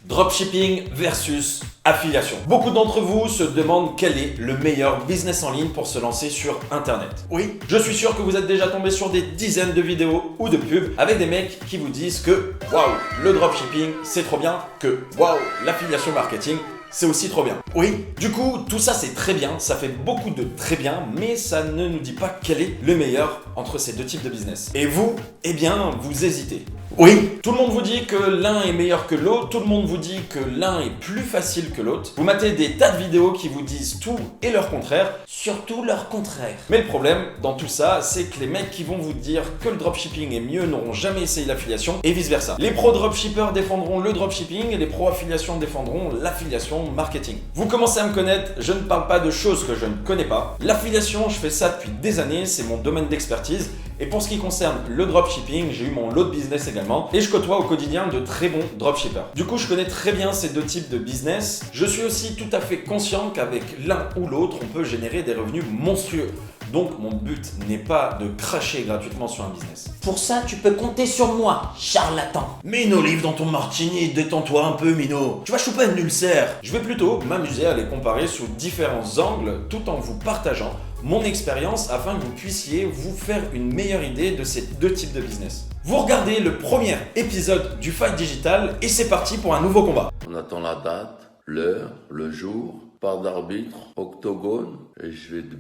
Dropshipping versus affiliation. Beaucoup d'entre vous se demandent quel est le meilleur business en ligne pour se lancer sur internet. Oui, je suis sûr que vous êtes déjà tombé sur des dizaines de vidéos ou de pubs avec des mecs qui vous disent que waouh, le dropshipping c'est trop bien, que waouh, l'affiliation marketing c'est aussi trop bien. Oui, du coup, tout ça c'est très bien, ça fait beaucoup de très bien, mais ça ne nous dit pas quel est le meilleur entre ces deux types de business. Et vous, eh bien, vous hésitez. Oui, tout le monde vous dit que l'un est meilleur que l'autre, tout le monde vous dit que l'un est plus facile que l'autre. Vous matez des tas de vidéos qui vous disent tout et leur contraire, surtout leur contraire. Mais le problème dans tout ça, c'est que les mecs qui vont vous dire que le dropshipping est mieux n'auront jamais essayé l'affiliation et vice versa. Les pros dropshippers défendront le dropshipping et les pros affiliation défendront l'affiliation marketing. Vous commencez à me connaître, je ne parle pas de choses que je ne connais pas. L'affiliation, je fais ça depuis des années, c'est mon domaine d'expertise. Et pour ce qui concerne le dropshipping, j'ai eu mon lot de business également et je côtoie au quotidien de très bons dropshippers. Du coup, je connais très bien ces deux types de business. Je suis aussi tout à fait conscient qu'avec l'un ou l'autre, on peut générer des revenus monstrueux. Donc, mon but n'est pas de cracher gratuitement sur un business. Pour ça, tu peux compter sur moi, charlatan. Mets une olive dans ton martini, détends-toi un peu, Mino. Tu vas choper un ulcère. Je vais plutôt m'amuser à les comparer sous différents angles tout en vous partageant mon expérience afin que vous puissiez vous faire une meilleure idée de ces deux types de business. Vous regardez le premier épisode du Fight Digital et c'est parti pour un nouveau combat. On attend la date, l'heure, le jour, part d'arbitre, octogone, et je vais de...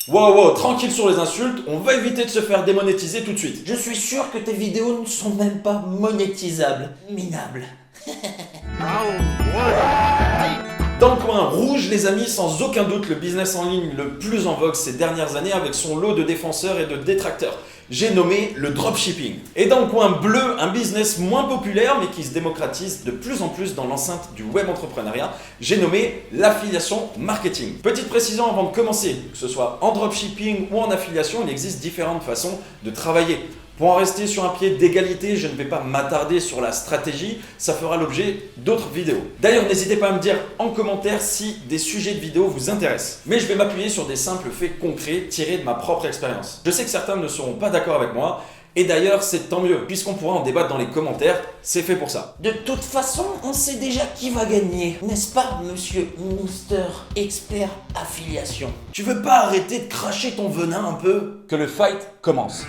Wow, tranquille sur les insultes, on va éviter de se faire démonétiser tout de suite. Je suis sûr que tes vidéos ne sont même pas monétisables, minables. Dans le coin rouge, les amis, sans aucun doute le business en ligne le plus en vogue ces dernières années avec son lot de défenseurs et de détracteurs. J'ai nommé le dropshipping. Et dans le coin bleu, un business moins populaire mais qui se démocratise de plus en plus dans l'enceinte du web entrepreneuriat, j'ai nommé l'affiliation marketing. Petite précision avant de commencer, que ce soit en dropshipping ou en affiliation, il existe différentes façons de travailler. Pour en rester sur un pied d'égalité, je ne vais pas m'attarder sur la stratégie, ça fera l'objet d'autres vidéos. D'ailleurs, n'hésitez pas à me dire en commentaire si des sujets de vidéos vous intéressent. Mais je vais m'appuyer sur des simples faits concrets tirés de ma propre expérience. Je sais que certains ne seront pas d'accord avec moi, et d'ailleurs c'est tant mieux, puisqu'on pourra en débattre dans les commentaires, c'est fait pour ça. De toute façon, on sait déjà qui va gagner, n'est-ce pas, monsieur Mister Expert Affiliation? Tu veux pas arrêter de cracher ton venin un peu? Que le fight commence.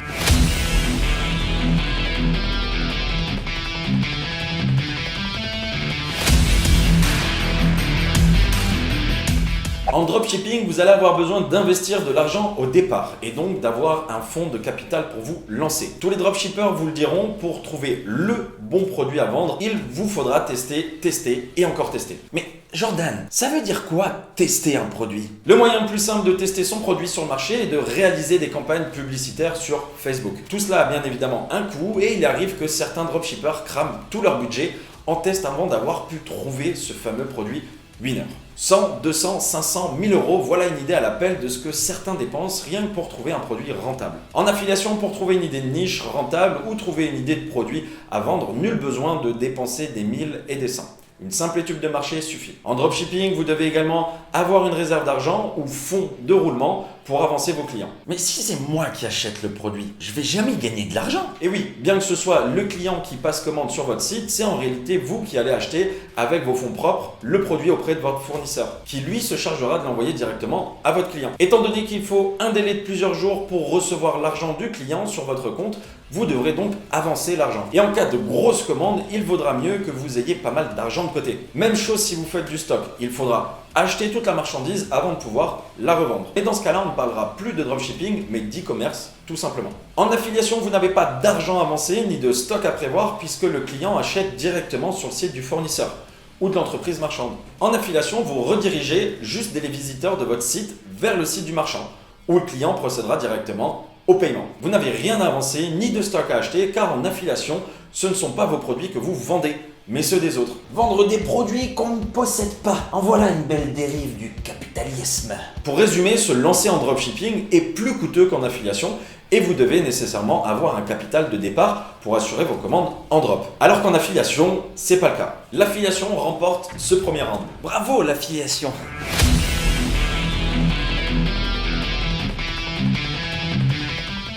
En dropshipping, vous allez avoir besoin d'investir de l'argent au départ et donc d'avoir un fonds de capital pour vous lancer. Tous les dropshippers vous le diront, pour trouver le bon produit à vendre, il vous faudra tester et encore tester. Mais Jordan, ça veut dire quoi tester un produit? Le moyen le plus simple de tester son produit sur le marché est de réaliser des campagnes publicitaires sur Facebook. Tout cela a bien évidemment un coût et il arrive que certains dropshippers crament tout leur budget en test avant d'avoir pu trouver ce fameux produit winner. 100, 200, 500, 1000 euros, voilà une idée à l'appel de ce que certains dépensent rien que pour trouver un produit rentable. En affiliation, pour trouver une idée de niche rentable ou trouver une idée de produit à vendre, nul besoin de dépenser des 1000 et des 100. Une simple étude de marché suffit. En dropshipping, vous devez également avoir une réserve d'argent ou fonds de roulement pour avancer vos clients. Mais si c'est moi qui achète le produit, je vais jamais gagner de l'argent. Et oui, bien que ce soit le client qui passe commande sur votre site, c'est en réalité vous qui allez acheter avec vos fonds propres le produit auprès de votre fournisseur, qui lui se chargera de l'envoyer directement à votre client. Étant donné qu'il faut un délai de plusieurs jours pour recevoir l'argent du client sur votre compte, vous devrez donc avancer l'argent. Et en cas de grosse commande, il vaudra mieux que vous ayez pas mal d'argent de côté. Même chose si vous faites du stock, il faudra acheter toute la marchandise avant de pouvoir la revendre. Et dans ce cas-là, on ne parlera plus de dropshipping, mais d'e-commerce, tout simplement. En affiliation, vous n'avez pas d'argent avancé ni de stock à prévoir puisque le client achète directement sur le site du fournisseur ou de l'entreprise marchande. En affiliation, vous redirigez juste des visiteurs de votre site vers le site du marchand, où le client procédera directement au paiement. Vous n'avez rien à avancer ni de stock à acheter car en affiliation, ce ne sont pas vos produits que vous vendez, mais ceux des autres. Vendre des produits qu'on ne possède pas. En voilà une belle dérive du capitalisme. Pour résumer, se lancer en dropshipping est plus coûteux qu'en affiliation et vous devez nécessairement avoir un capital de départ pour assurer vos commandes en drop. Alors qu'en affiliation, c'est pas le cas. L'affiliation remporte ce premier round. Bravo l'affiliation!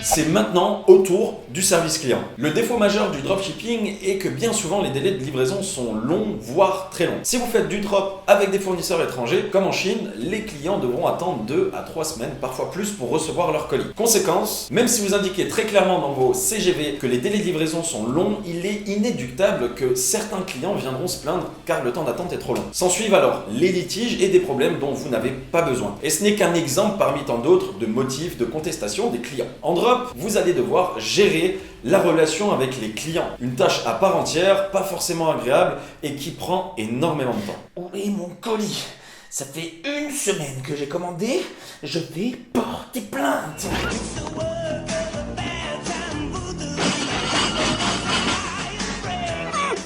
C'est maintenant au tour du service client. Le défaut majeur du dropshipping est que bien souvent les délais de livraison sont longs, voire très longs. Si vous faites du drop avec des fournisseurs étrangers, comme en Chine, les clients devront attendre 2 à 3 semaines, parfois plus, pour recevoir leur colis. Conséquence, même si vous indiquez très clairement dans vos CGV que les délais de livraison sont longs, il est inéductable que certains clients viendront se plaindre car le temps d'attente est trop long. S'ensuivent alors les litiges et des problèmes dont vous n'avez pas besoin. Et ce n'est qu'un exemple parmi tant d'autres de motifs de contestation des clients. En drop, vous allez devoir gérer la relation avec les clients. Une tâche à part entière, pas forcément agréable et qui prend énormément de temps. Où est mon colis? Ça fait 1 semaine que j'ai commandé, je vais porter plainte.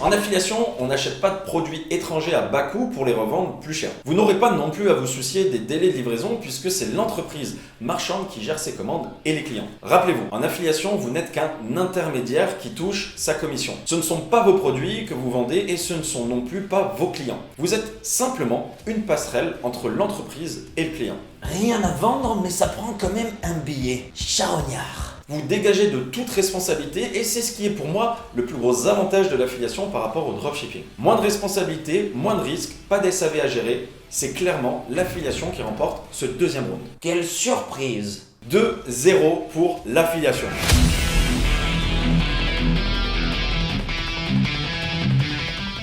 En affiliation, on n'achète pas de produits étrangers à bas coût pour les revendre plus cher. Vous n'aurez pas non plus à vous soucier des délais de livraison puisque c'est l'entreprise marchande qui gère ses commandes et les clients. Rappelez-vous, en affiliation, vous n'êtes qu'un intermédiaire qui touche sa commission. Ce ne sont pas vos produits que vous vendez et ce ne sont non plus pas vos clients. Vous êtes simplement une passerelle entre l'entreprise et le client. Rien à vendre, mais ça prend quand même un billet. Charognard. Vous dégagez de toute responsabilité et c'est ce qui est pour moi le plus gros avantage de l'affiliation par rapport au dropshipping. Moins de responsabilité, moins de risques, pas d'SAV à gérer, c'est clairement l'affiliation qui remporte ce deuxième round. Quelle surprise! 2-0 pour l'affiliation.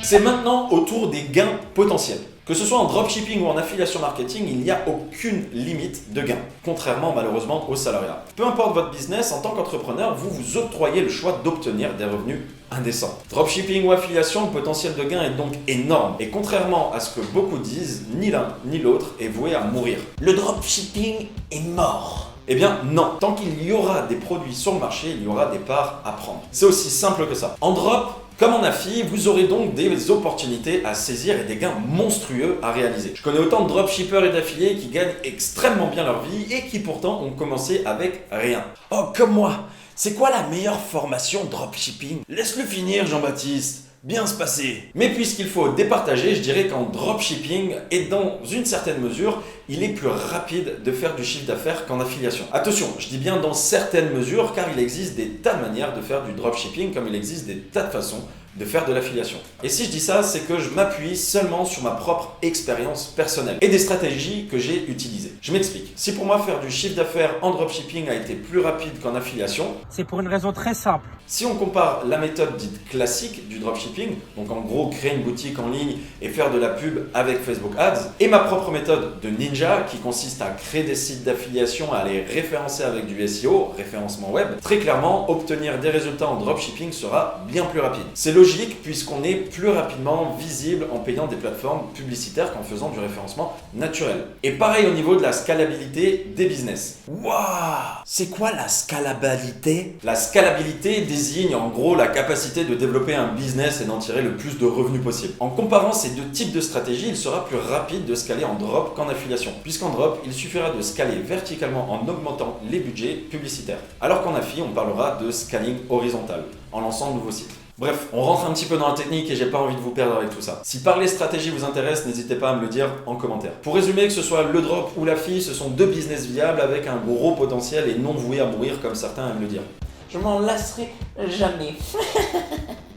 C'est maintenant au tour des gains potentiels. Que ce soit en dropshipping ou en affiliation marketing, il n'y a aucune limite de gain, contrairement malheureusement au salariat. Peu importe votre business, en tant qu'entrepreneur, vous vous octroyez le choix d'obtenir des revenus indécents. Dropshipping ou affiliation, le potentiel de gain est donc énorme. Et contrairement à ce que beaucoup disent, ni l'un ni l'autre est voué à mourir. Le dropshipping est mort. Eh bien non, tant qu'il y aura des produits sur le marché, il y aura des parts à prendre. C'est aussi simple que ça. En drop, comme en affi, vous aurez donc des opportunités à saisir et des gains monstrueux à réaliser. Je connais autant de dropshippers et d'affiliés qui gagnent extrêmement bien leur vie et qui pourtant ont commencé avec rien. Oh, comme moi! C'est quoi la meilleure formation dropshipping? Laisse-le finir, Jean-Baptiste. Bien se passer. Mais puisqu'il faut départager, je dirais qu'en dropshipping, et dans une certaine mesure, il est plus rapide de faire du chiffre d'affaires qu'en affiliation. Attention, je dis bien dans certaines mesures, car il existe des tas de manières de faire du dropshipping, comme il existe des tas de façons de faire de l'affiliation. Et si je dis ça, c'est que je m'appuie seulement sur ma propre expérience personnelle et des stratégies que j'ai utilisées. Je m'explique. Si pour moi faire du chiffre d'affaires en dropshipping a été plus rapide qu'en affiliation, c'est pour une raison très simple. Si on compare la méthode dite classique du dropshipping, donc en gros créer une boutique en ligne et faire de la pub avec Facebook Ads, et ma propre méthode de ninja qui consiste à créer des sites d'affiliation, à les référencer avec du SEO, référencement web, très clairement, obtenir des résultats en dropshipping sera bien plus rapide. C'est logique puisqu'on est plus rapidement visible en payant des plateformes publicitaires qu'en faisant du référencement naturel. Et pareil au niveau de la scalabilité des business. Waouh! C'est quoi la scalabilité? La scalabilité désigne en gros la capacité de développer un business et d'en tirer le plus de revenus possible. En comparant ces deux types de stratégies, il sera plus rapide de scaler en drop qu'en affiliation. Puisqu'en drop, il suffira de scaler verticalement en augmentant les budgets publicitaires. Alors qu'en affi, on parlera de scaling horizontal, en lançant de nouveaux sites. Bref, on rentre un petit peu dans la technique et j'ai pas envie de vous perdre avec tout ça. Si parler stratégie vous intéresse, n'hésitez pas à me le dire en commentaire. Pour résumer, que ce soit le drop ou l'affi, ce sont deux business viables avec un gros potentiel et non voués à mourir comme certains aiment le dire. Je m'en lasserai jamais.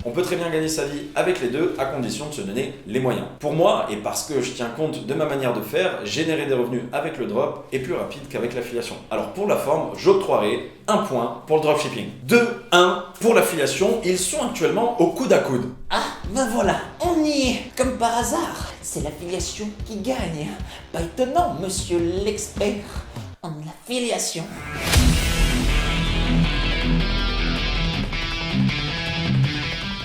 On peut très bien gagner sa vie avec les deux, à condition de se donner les moyens. Pour moi, et parce que je tiens compte de ma manière de faire, générer des revenus avec le drop est plus rapide qu'avec l'affiliation. Alors pour la forme, j'octroierai 1 point pour le dropshipping. 2-1 pour l'affiliation, ils sont actuellement au coude à coude. Ah, ben voilà, on y est. Comme par hasard, c'est l'affiliation qui gagne. Pas étonnant, monsieur l'expert en affiliation.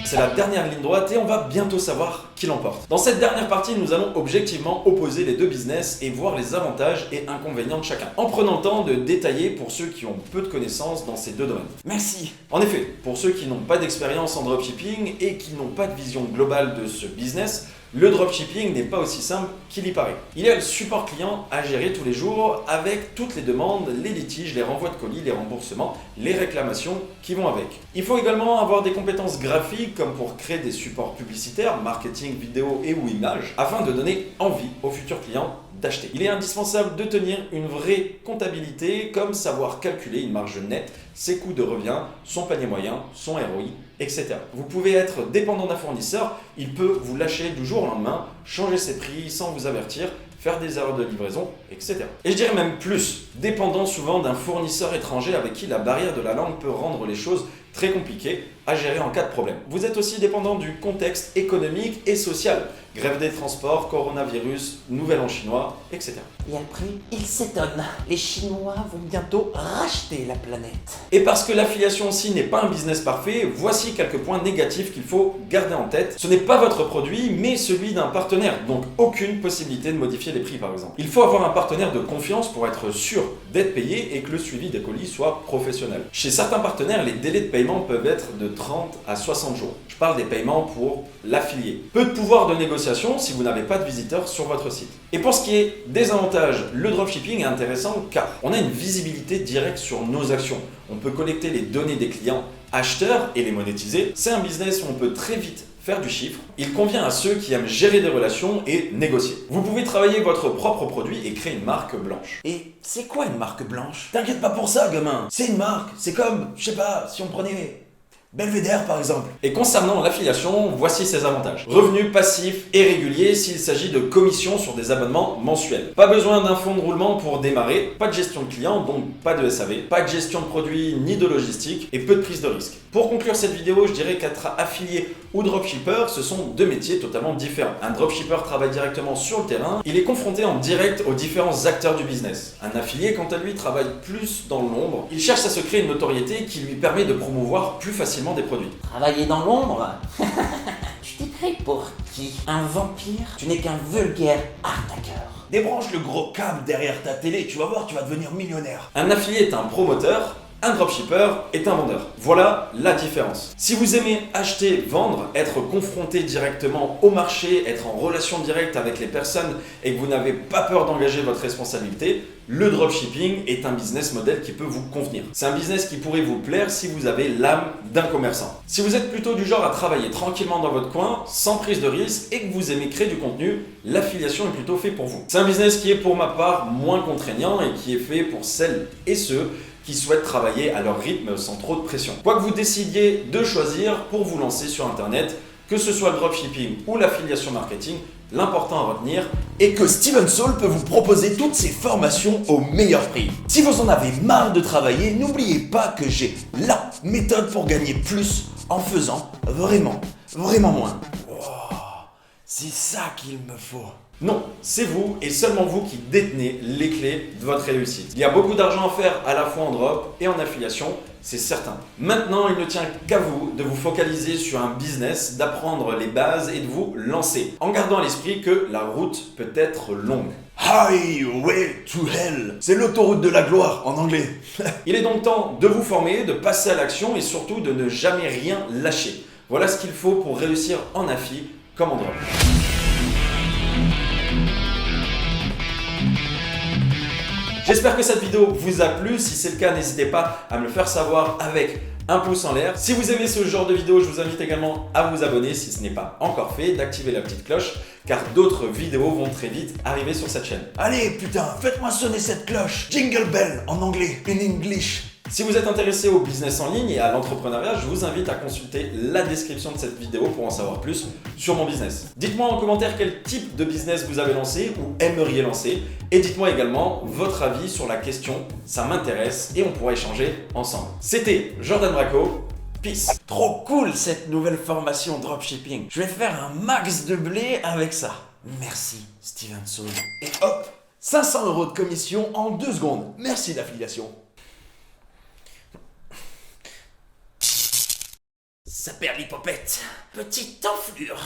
C'est la dernière ligne droite et on va bientôt savoir qui l'emporte. Dans cette dernière partie, nous allons objectivement opposer les deux business et voir les avantages et inconvénients de chacun, en prenant le temps de détailler pour ceux qui ont peu de connaissances dans ces deux domaines. Merci. En effet, pour ceux qui n'ont pas d'expérience en dropshipping et qui n'ont pas de vision globale de ce business, le dropshipping n'est pas aussi simple qu'il y paraît. Il y a le support client à gérer tous les jours avec toutes les demandes, les litiges, les renvois de colis, les remboursements, les réclamations qui vont avec. Il faut également avoir des compétences graphiques comme pour créer des supports publicitaires, marketing, vidéo et ou images afin de donner envie aux futurs clients d'acheter. Il est indispensable de tenir une vraie comptabilité, comme savoir calculer une marge nette, ses coûts de revient, son panier moyen, son ROI, etc. Vous pouvez être dépendant d'un fournisseur, il peut vous lâcher du jour au lendemain, changer ses prix sans vous avertir, faire des erreurs de livraison, etc. Et je dirais même plus, dépendant souvent d'un fournisseur étranger avec qui la barrière de la langue peut rendre les choses très compliquées à gérer en cas de problème. Vous êtes aussi dépendant du contexte économique et social, grève des transports, coronavirus, nouvel an chinois, etc. Et après, il s'étonne. Les Chinois vont bientôt racheter la planète. Et parce que l'affiliation aussi n'est pas un business parfait, voici quelques points négatifs qu'il faut garder en tête. Ce n'est pas votre produit, mais celui d'un partenaire, donc aucune possibilité de modifier les prix par exemple. Il faut avoir un partenaire de confiance pour être sûr d'être payé et que le suivi des colis soit professionnel. Chez certains partenaires, les délais de paiement peuvent être de 30 à 60 jours. Je parle des paiements pour l'affilié. Peu de pouvoir de négociation si vous n'avez pas de visiteurs sur votre site. Et pour ce qui est des avantages, le dropshipping est intéressant car on a une visibilité directe sur nos actions. On peut collecter les données des clients acheteurs et les monétiser. C'est un business où on peut très vite faire du chiffre. Il convient à ceux qui aiment gérer des relations et négocier. Vous pouvez travailler votre propre produit et créer une marque blanche. Et c'est quoi une marque blanche? T'inquiète pas pour ça, gamin. C'est une marque. C'est comme, je sais pas, si on prenait Belvédère par exemple. Et concernant l'affiliation, voici ses avantages. Revenus passifs et réguliers s'il s'agit de commissions sur des abonnements mensuels. Pas besoin d'un fonds de roulement pour démarrer, pas de gestion de clients, donc pas de SAV, pas de gestion de produits ni de logistique et peu de prise de risque. Pour conclure cette vidéo, je dirais qu'être affilié ou dropshipper, ce sont deux métiers totalement différents. Un dropshipper travaille directement sur le terrain, il est confronté en direct aux différents acteurs du business. Un affilié, quant à lui, travaille plus dans l'ombre. Il cherche à se créer une notoriété qui lui permet de promouvoir plus facilement des produits. Travailler dans l'ombre? Tu t'es créé pour qui? Un vampire? Tu n'es qu'un vulgaire arnaqueur. Débranche le gros câble derrière ta télé, tu vas voir, tu vas devenir millionnaire. Un affilié est un promoteur, un dropshipper est un vendeur. Voilà la différence. Si vous aimez acheter, vendre, être confronté directement au marché, être en relation directe avec les personnes et que vous n'avez pas peur d'engager votre responsabilité, le dropshipping est un business model qui peut vous convenir. C'est un business qui pourrait vous plaire si vous avez l'âme d'un commerçant. Si vous êtes plutôt du genre à travailler tranquillement dans votre coin, sans prise de risque et que vous aimez créer du contenu, l'affiliation est plutôt fait pour vous. C'est un business qui est pour ma part moins contraignant et qui est fait pour celles et ceux qui souhaitent travailler à leur rythme sans trop de pression. Quoi que vous décidiez de choisir pour vous lancer sur Internet, que ce soit le dropshipping ou l'affiliation marketing, l'important à retenir Et que Steven Saul peut vous proposer toutes ces formations au meilleur prix. Si vous en avez marre de travailler, n'oubliez pas que j'ai la méthode pour gagner plus en faisant vraiment moins. Wow, c'est ça qu'il me faut. non, c'est vous et seulement vous qui détenez les clés de votre réussite. Il y a beaucoup d'argent à faire à la fois en drop et en affiliation, c'est certain. Maintenant, il ne tient qu'à vous de vous focaliser sur un business, d'apprendre les bases et de vous lancer, en gardant à l'esprit que la route peut être longue. Highway to Hell, c'est l'autoroute de la gloire en anglais. Il est donc temps de vous former, de passer à l'action et surtout de ne jamais rien lâcher. Voilà ce qu'il faut pour réussir en affi comme en drop. J'espère que cette vidéo vous a plu. Si c'est le cas, n'hésitez pas à me le faire savoir avec un pouce en l'air. Si vous aimez ce genre de vidéo, je vous invite également à vous abonner si ce n'est pas encore fait, d'activer la petite cloche, car d'autres vidéos vont très vite arriver sur cette chaîne. Allez putain, faites-moi sonner cette cloche. Jingle bell en anglais, in English. Si vous êtes intéressé au business en ligne et à l'entrepreneuriat, je vous invite à consulter la description de cette vidéo pour en savoir plus sur mon business. Dites-moi en commentaire quel type de business vous avez lancé ou aimeriez lancer et dites-moi également votre avis sur la question, ça m'intéresse et on pourra échanger ensemble. C'était Jordan Bracco, peace. Trop cool cette nouvelle formation dropshipping. Je vais faire un max de blé avec ça. Merci Steven Saul. Et hop, 500 € de commission en 2 secondes. Merci l'affiliation. Ça perd l'hypopète. Petite enflure.